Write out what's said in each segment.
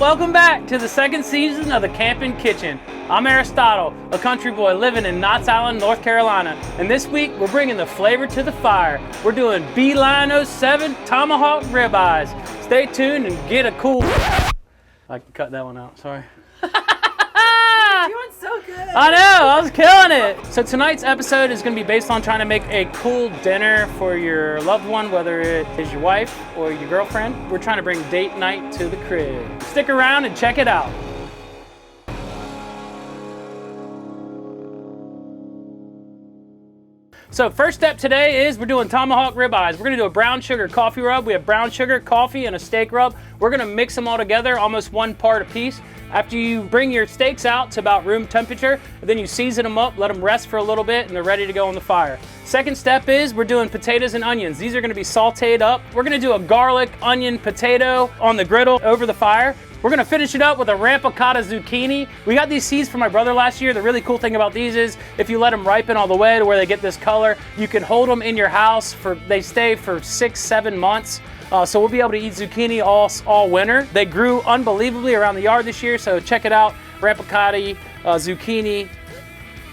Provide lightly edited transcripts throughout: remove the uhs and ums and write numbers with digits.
Welcome back to the second season of the Campin Kitchen. I'm Aristotle, a country boy living in Knott's Island, North Carolina. And this week, we're bringing the flavor to the fire. We're doing Beeline 07 Tomahawk Ribeyes. Stay tuned and get a cool... I can cut that one out, sorry. You're doing so good. I know, I was killing it. So tonight's episode is going to be based on trying to make a cool dinner for your loved one, whether it is your wife or your girlfriend. We're trying to bring date night to the crib. Stick around and check it out. So first step today is we're doing tomahawk ribeyes. We're gonna do a brown sugar coffee rub. We have brown sugar, coffee, and a steak rub. We're gonna mix them all together, almost 1 part a piece. After you bring your steaks out to about room temperature, then you season them up, let them rest for a little bit, and they're ready to go on the fire. Second step is we're doing potatoes and onions. These are gonna be sauteed up. We're gonna do a garlic, onion, potato on the griddle over the fire. We're gonna finish it up with a Rampicante zucchini. We got these seeds from my brother last year. The really cool thing about these is if you let them ripen all the way to where they get this color, you can hold them in your house they stay for 6-7 months. So we'll be able to eat zucchini all winter. They grew unbelievably around the yard this year, so check it out. Rampicante, zucchini,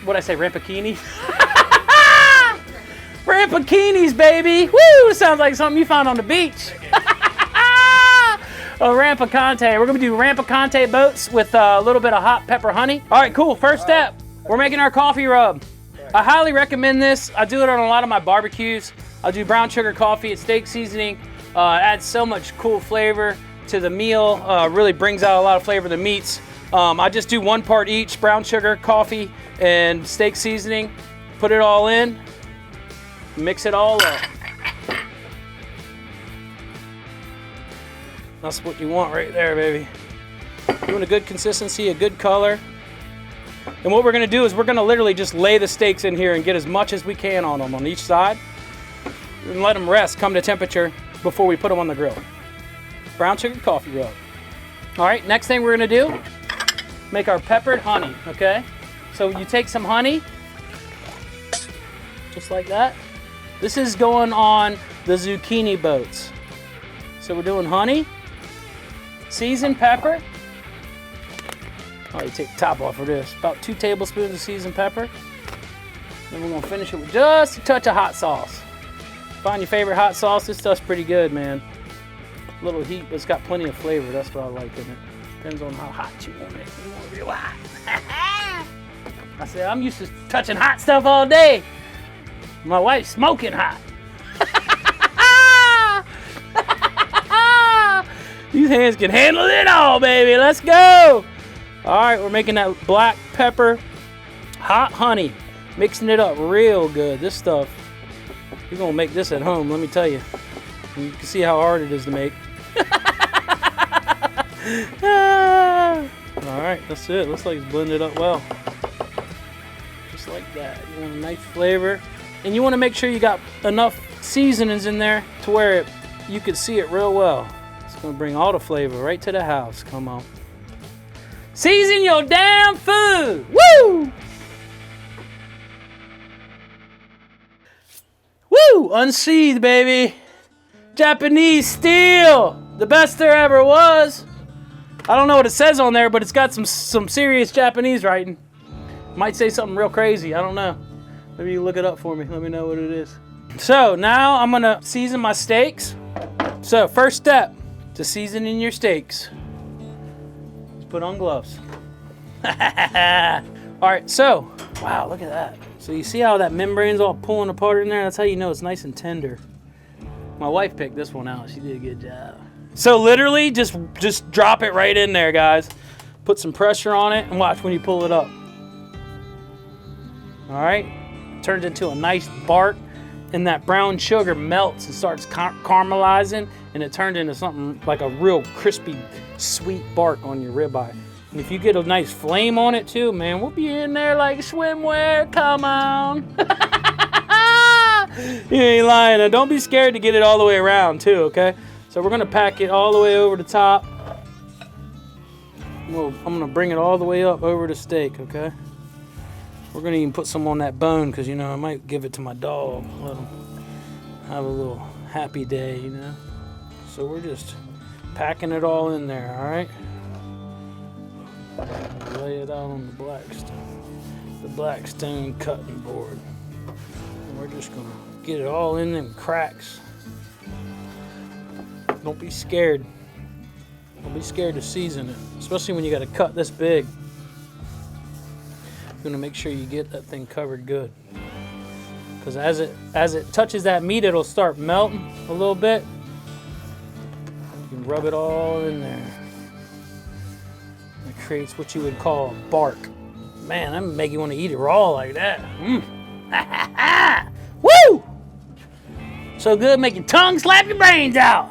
what'd I say, Rampicini? Rampikinis, baby! Woo, sounds like something you found on the beach. Rampicante. We're gonna do Rampicante boats with a little bit of hot pepper honey. All right, cool. First step, we're making our coffee rub. I highly recommend this. I do it on a lot of my barbecues. I'll do brown sugar coffee, it's steak seasoning. Adds so much cool flavor to the meal. Really brings out a lot of flavor to the meats. I just do 1 part each, brown sugar, coffee, and steak seasoning. Put it all in, mix it all up. That's what you want right there, baby. You want a good consistency, a good color. And what we're gonna do is we're gonna literally just lay the steaks in here and get as much as we can on them on each side. And let them rest, come to temperature before we put them on the grill. Brown sugar coffee rub. All right, next thing we're gonna do, make our peppered honey, okay? So you take some honey, just like that. This is going on the zucchini boats. So we're doing honey, seasoned pepper. Oh, you take the top off of this. About 2 tablespoons of seasoned pepper. Then we're gonna finish it with just a touch of hot sauce. Find your favorite hot sauce. This stuff's pretty good, man. A little heat, but it's got plenty of flavor. That's what I like in it. Depends on how hot you want it. You want it real hot. I said, I'm used to touching hot stuff all day. My wife's smoking hot. These hands can handle it all, baby. Let's go. All right, we're making that black pepper, hot honey, mixing it up real good. This stuff, you're gonna make this at home, let me tell you. You can see how hard it is to make. All right, that's it. Looks like it's blended up well. Just like that. You want a nice flavor. And you wanna make sure you got enough seasonings in there to where you can see it real well. It's gonna bring all the flavor right to the house. Come on. Season your damn food. Woo! Woo! Unsheathed, baby. Japanese steel. The best there ever was. I don't know what it says on there, but it's got some serious Japanese writing. Might say something real crazy. I don't know. Maybe you look it up for me. Let me know what it is. So now I'm gonna season my steaks. So first step to seasoning your steaks is put on gloves. All right, so, wow, look at that. So you see how that membrane's all pulling apart in there? That's how you know it's nice and tender. My wife picked this one out. She did a good job. So literally just drop it right in there, guys. Put some pressure on it and watch when you pull it up. All right, turns into a nice bark. And that brown sugar melts and starts caramelizing, and it turned into something like a real crispy, sweet bark on your ribeye. And if you get a nice flame on it too, man, we'll be in there like swimwear. Come on. You ain't lying. And don't be scared to get it all the way around too, okay? So we're gonna pack it all the way over the top. I'm gonna bring it all the way up over the steak, okay? We're gonna even put some on that bone because, you know, I might give it to my dog. Let him have a little happy day, you know? So we're just packing it all in there, all right? Lay it out on the blackstone cutting board. And we're just gonna get it all in them cracks. Don't be scared. Don't be scared to season it, especially when you got to cut this big. You're gonna make sure you get that thing covered good, because as it touches that meat, it'll start melting a little bit. You can rub it all in there. It creates what you would call a bark. Man, that would make you want to eat it raw like that. Woo! So good, make your tongue slap your brains out.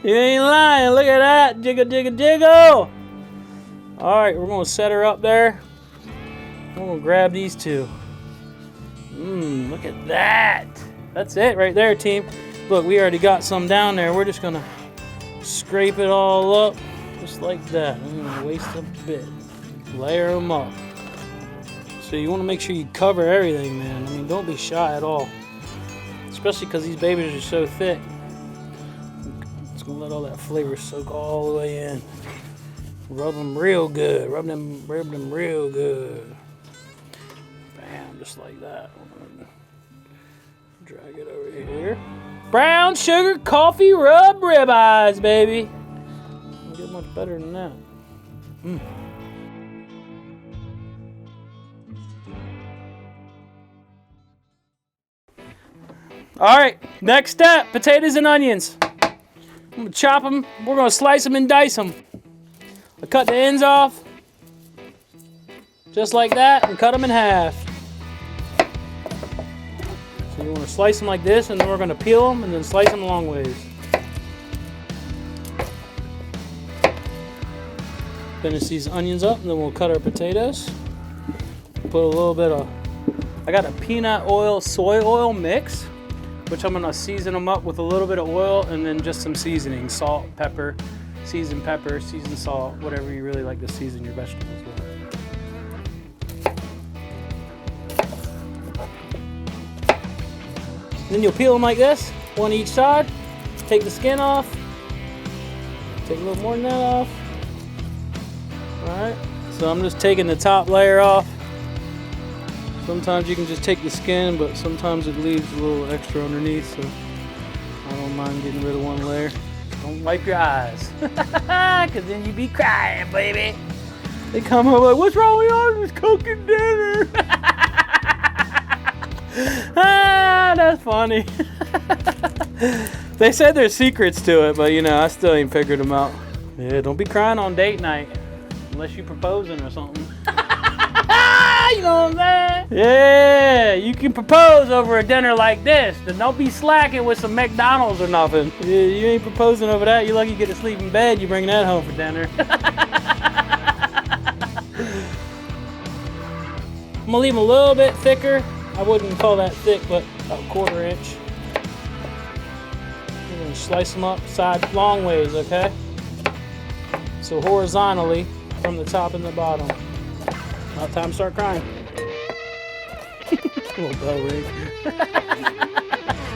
You ain't lying. Look at that. Jiggle, jiggle, jiggle. All right, we're going to set her up there. We're going to grab these two. Look at that. That's it right there, team. Look, we already got some down there. We're just going to scrape it all up just like that. I'm going to waste a bit. Layer them up. So you want to make sure you cover everything, man. I mean, don't be shy at all. Especially because these babies are so thick. It's going to let all that flavor soak all the way in. Rub them real good. Rub them real good. Bam, just like that. Drag it over here. Brown sugar coffee rub ribeyes, baby. Don't get much better than that. All right, next step, potatoes and onions. I'm gonna chop them. We're gonna slice them and dice them. I cut the ends off, just like that, and cut them in half. So you wanna slice them like this, and then we're gonna peel them and then slice them long ways. Finish these onions up, and then we'll cut our potatoes. Put a little bit of, I got a peanut oil, soy oil mix, which I'm gonna season them up with a little bit of oil and then just some seasoning, salt, pepper, seasoned salt, whatever you really like to season your vegetables with. Then you'll peel them like this, one each side, take the skin off, take a little more than that off. All right, so I'm just taking the top layer off. Sometimes you can just take the skin, but sometimes it leaves a little extra underneath, so I don't mind getting rid of one layer. Don't wipe your eyes, because then you be crying, baby. They come home like, what's wrong with you? I was cooking dinner. That's funny. They said there's secrets to it, but you know, I still ain't figured them out. Yeah, don't be crying on date night, unless you're proposing or something. You know what I'm saying? Yeah, you can propose over a dinner like this. Then don't be slacking with some McDonald's or nothing. Yeah, you ain't proposing over that. You're lucky you get to sleep in bed. You bring that home for dinner. I'm gonna leave them a little bit thicker. I wouldn't call that thick, but about a 1/4 inch. We're gonna slice them up long ways, okay? So horizontally from the top and the bottom. About time to start crying. Little bell ring.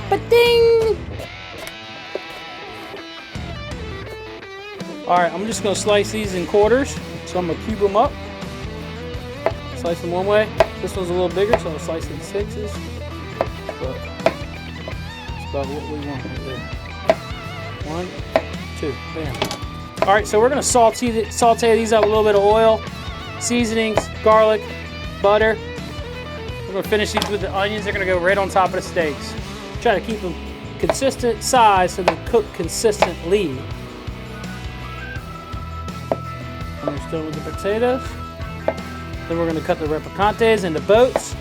Ba-ding! All right, I'm just gonna slice these in quarters. So I'm gonna cube them up. Slice them one way. This one's a little bigger, so I'll slice it in 6s. But it's about what we want right there. 1, 2, bam. All right, so we're gonna saute these up with a little bit of oil. Seasonings, garlic, butter. We're gonna finish these with the onions. They're gonna go right on top of the steaks. Try to keep them consistent size so they cook consistently. And we're still with the potatoes. Then we're gonna cut the Rampicantes into boats.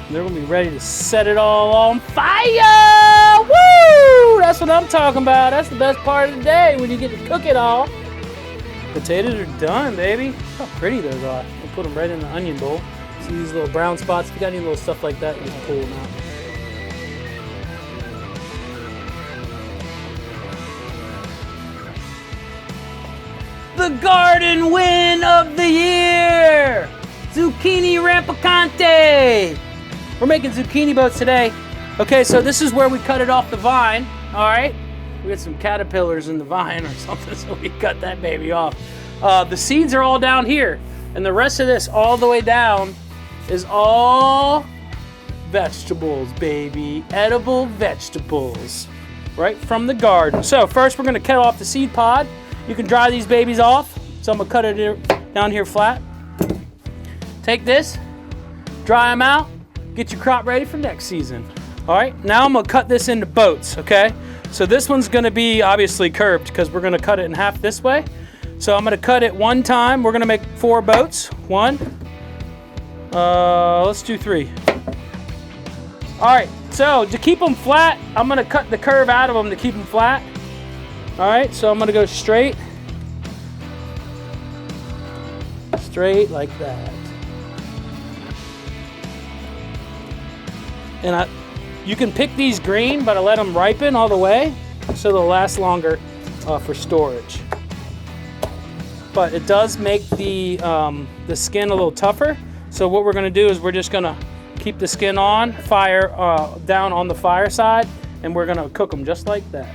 And they're gonna be ready to set it all on fire! Woo! That's what I'm talking about. That's the best part of the day, when you get to cook it all. Potatoes are done, baby. Look how pretty those are. We'll put them right in the onion bowl. See these little brown spots? If you got any little stuff like that, you can pull them out. The garden win of the year! Zucchino Rampicante! We're making zucchini boats today. Okay, so this is where we cut it off the vine, all right? We had some caterpillars in the vine or something, so we cut that baby off. The seeds are all down here, and the rest of this all the way down is all vegetables, baby. Edible vegetables, right from the garden. So first we're gonna cut off the seed pod. You can dry these babies off. So I'm gonna cut it down here flat. Take this, dry them out, get your crop ready for next season. All right, now I'm gonna cut this into boats, okay? So this one's gonna be obviously curved because we're gonna cut it in half this way. So I'm gonna cut it one time. We're gonna make 4 boats. 1, let's do 3. All right, so to keep them flat, I'm gonna cut the curve out of them to keep them flat. All right, so I'm gonna go straight like that. And you can pick these green, but I let them ripen all the way so they'll last longer for storage. But it does make the skin a little tougher. So what we're gonna do is we're just gonna keep the skin on, down on the fire side, and we're gonna cook them just like that.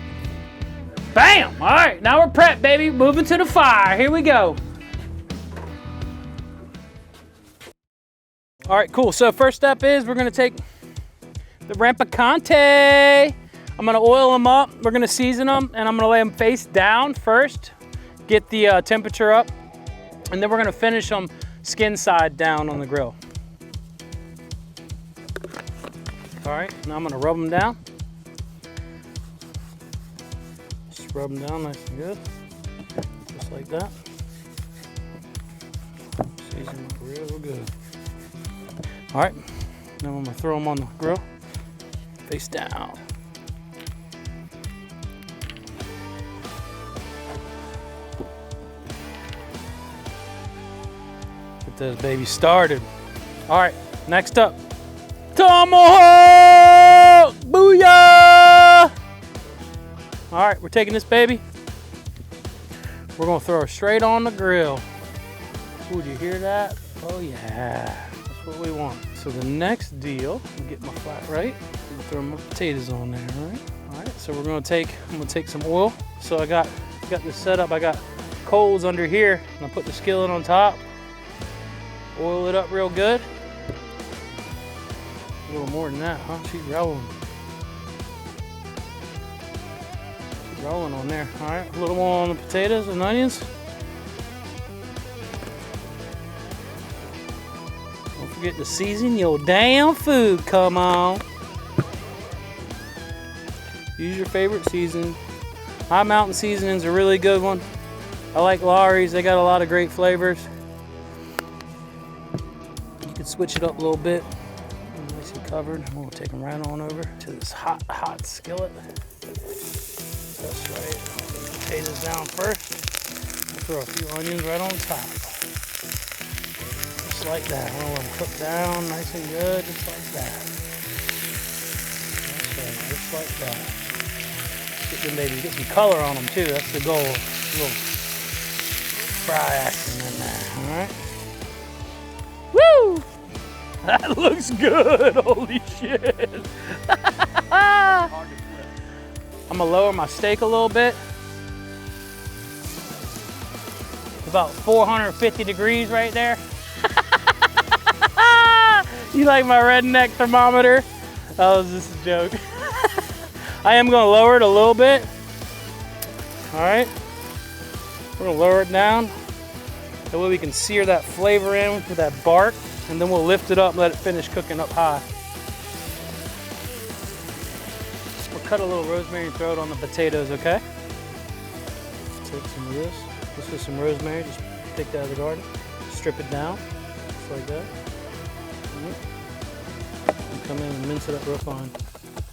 Bam! All right, now we're prepped, baby. Moving to the fire, here we go. All right, cool, so first step is we're gonna take the Rampicante. I'm gonna oil them up, we're gonna season them, and I'm gonna lay them face down first, get the temperature up, and then we're gonna finish them skin side down on the grill. All right, now I'm gonna rub them down. Just rub them down nice and good, just like that. Season them real good. All right, now I'm gonna throw them on the grill, face down. Get those babies started. All right, next up, Tomahawk! Booyah! All right, we're taking this baby. We're gonna throw her straight on the grill. Ooh, did you hear that? Oh yeah. What we want. So the next deal, I'm gonna get my flat right. I'm gonna throw my potatoes on there, all right? All right, so I'm gonna take some oil. So I got this set up. I got coals under here, and I put the skillet on top. Oil it up real good. A little more than that, huh? She's rolling. She's rolling on there. All right, a little more on the potatoes and onions. Forget to season your damn food, come on. Use your favorite season. High Mountain seasoning's a really good one. I like Lawry's, they got a lot of great flavors. You can switch it up a little bit. Nice and covered. I'm gonna take them right on over to this hot skillet. That's right. Potatoes down first. I'll throw a few onions right on top. Just like that. I want to let them cook down nice and good, just like that. That's right, just like that. Get them babies, get some color on them too. That's the goal. A little fry action in there. All right. Woo! That looks good. Holy shit. I'm gonna lower my steak a little bit. About 450 degrees right there. You like my redneck thermometer? Oh, this is a joke. I am gonna lower it a little bit. All right, we're gonna lower it down. That way we can sear that flavor in with that bark, and then we'll lift it up and let it finish cooking up high. We'll cut a little rosemary and throw it on the potatoes, okay? Take some of this. This is some rosemary, just take that out of the garden. Strip it down, just like that. And come in and mince it up real fine.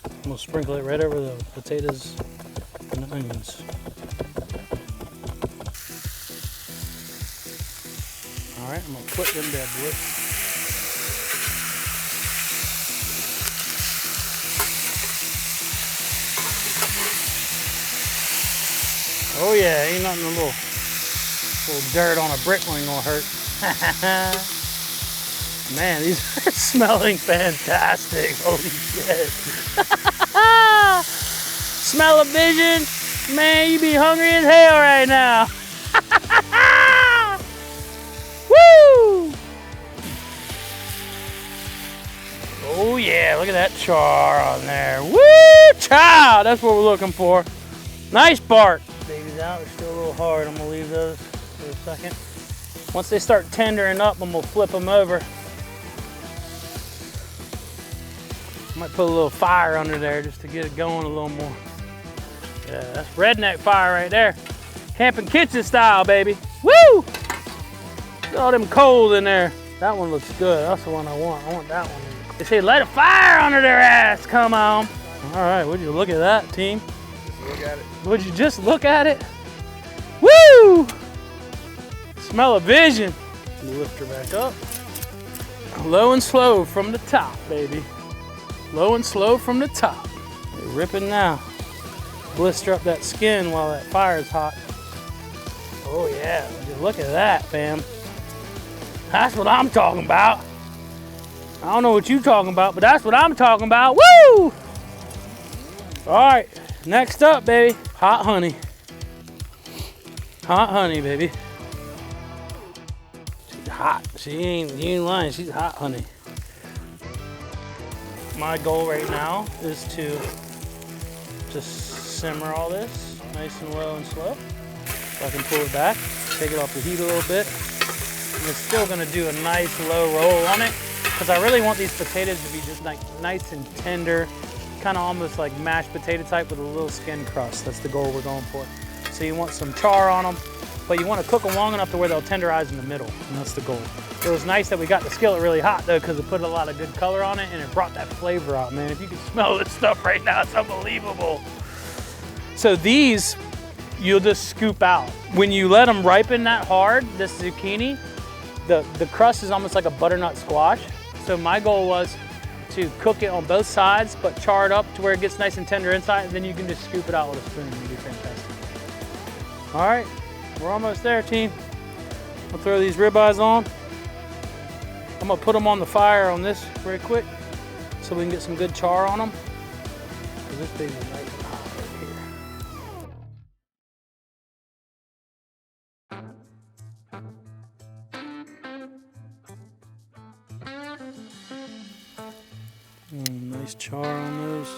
And we'll sprinkle it right over the potatoes and the onions. All right, I'm gonna put them bad boys. Oh yeah, ain't nothing a little dirt on a brick one gonna hurt. Man, these are smelling fantastic. Holy shit. Smell of vision. Man, you be hungry as hell right now. yeah, look at that char on there. Woo, child, that's what we're looking for. Nice bark. Baby's out, they're still a little hard. I'm gonna leave those for a second. Once they start tendering up, I'm gonna flip them over. Might put a little fire under there just to get it going a little more. Yeah, that's redneck fire right there. Campin Kitchen style, baby. Woo! Look at all them coals in there. That one looks good. That's the one I want. I want that one. They say light a fire under their ass. Come on. All right, would you look at that, team? Just look at it. Would you just look at it? Woo! Smell of vision. Lift her back up. Low and slow from the top, baby. Low and slow from the top. You're ripping now. Blister up that skin while that fire is hot. Oh yeah, would you look at that, fam. That's what I'm talking about. I don't know what you're talking about, but that's what I'm talking about. Woo! All right, next up, baby, hot honey. Hot honey, baby. She's hot. You ain't lying, she's hot honey. My goal right now is to just simmer all this nice and low and slow. So I can pull it back, take it off the heat a little bit. And it's still gonna do a nice low roll on it because I really want these potatoes to be just like nice and tender, kind of almost like mashed potato type with a little skin crust. That's the goal we're going for. So you want some char on them, but you want to cook them long enough to where they'll tenderize in the middle, and that's the goal. It was nice that we got the skillet really hot though because it put a lot of good color on it and it brought that flavor out, man. If you can smell this stuff right now, it's unbelievable. So these, you'll just scoop out. When you let them ripen that hard, this zucchini, the crust is almost like a butternut squash. So my goal was to cook it on both sides, but char it up to where it gets nice and tender inside, and then you can just scoop it out with a spoon and it'll be fantastic. All right, we're almost there, team. I'll throw these ribeyes on. I'm gonna put them on the fire on this very quick so we can get some good char on them. This baby's nice and hot right here. Nice char on those.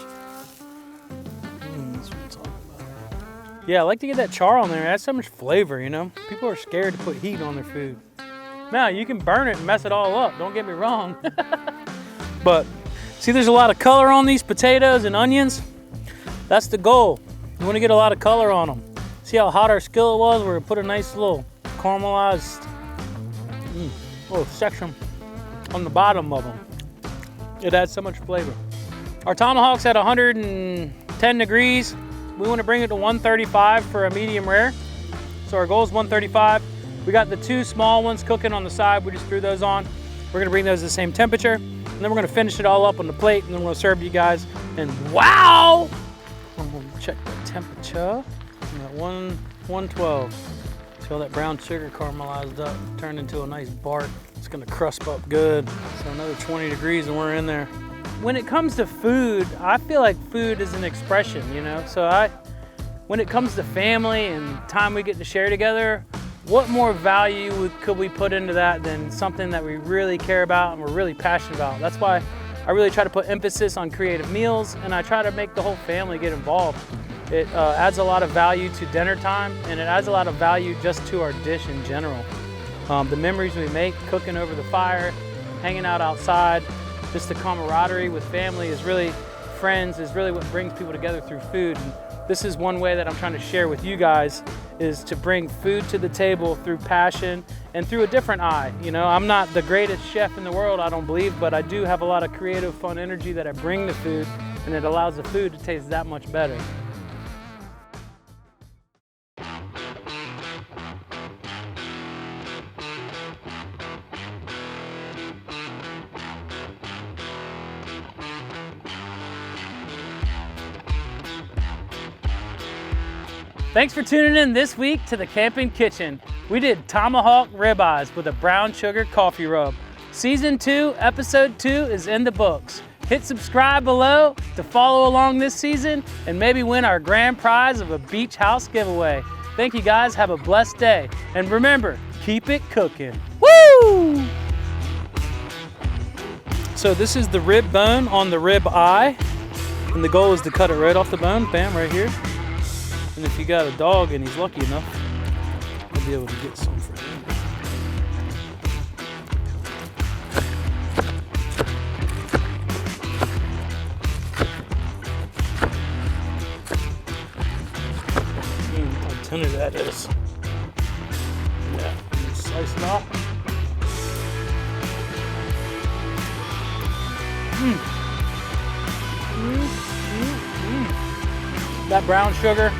That's what I'm talking about. Yeah, I like to get that char on there. It adds so much flavor, you know? People are scared to put heat on their food. Now, you can burn it and mess it all up. Don't get me wrong. But see, there's a lot of color on these potatoes and onions. That's the goal. You want to get a lot of color on them. See how hot our skillet was? We're gonna put a nice little caramelized little section on the bottom of them. It adds so much flavor. Our tomahawk's at 110 degrees. We want to bring it to 135 for a medium rare. So our goal is 135. We got the two small ones cooking on the side. We just threw those on. We're gonna bring those to the same temperature. And then we're gonna finish it all up on the plate and then we're gonna serve you guys. And wow! I'm gonna check the temperature. I'm at 112. See all that brown sugar caramelized up, turned into a nice bark. It's gonna crust up good. So another 20 degrees and we're in there. When it comes to food, I feel like food is an expression, you know? So when it comes to family and time we get to share together, what more value could we put into that than something that we really care about and we're really passionate about? That's why I really try to put emphasis on creative meals and I try to make the whole family get involved. It adds a lot of value to dinner time and it adds a lot of value just to our dish in general. The memories we make cooking over the fire, hanging out outside, just the camaraderie with family is really, friends is really what brings people together through food. And this is one way that I'm trying to share with you guys is to bring food to the table through passion and through a different eye. You know, I'm not the greatest chef in the world, I don't believe, but I do have a lot of creative, fun energy that I bring to food and it allows the food to taste that much better. Thanks for tuning in this week to the Campin Kitchen. We did Tomahawk Ribeyes with a brown sugar coffee rub. Season 2, episode 2 is in the books. Hit subscribe below to follow along this season and maybe win our grand prize of a beach house giveaway. Thank you guys, have a blessed day. And remember, keep it cooking. Woo! So this is the rib bone on the rib eye. And the goal is to cut it right off the bone, bam, right here. And if you got a dog and he's lucky enough, he'll be able to get some for him. How tender that is. Yeah, slice it off. That brown sugar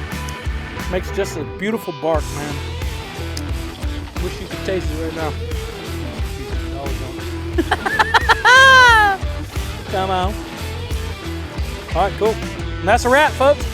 makes just a beautiful bark, man. Wish you could taste it right now. Come on. All right, cool. And that's a wrap, folks.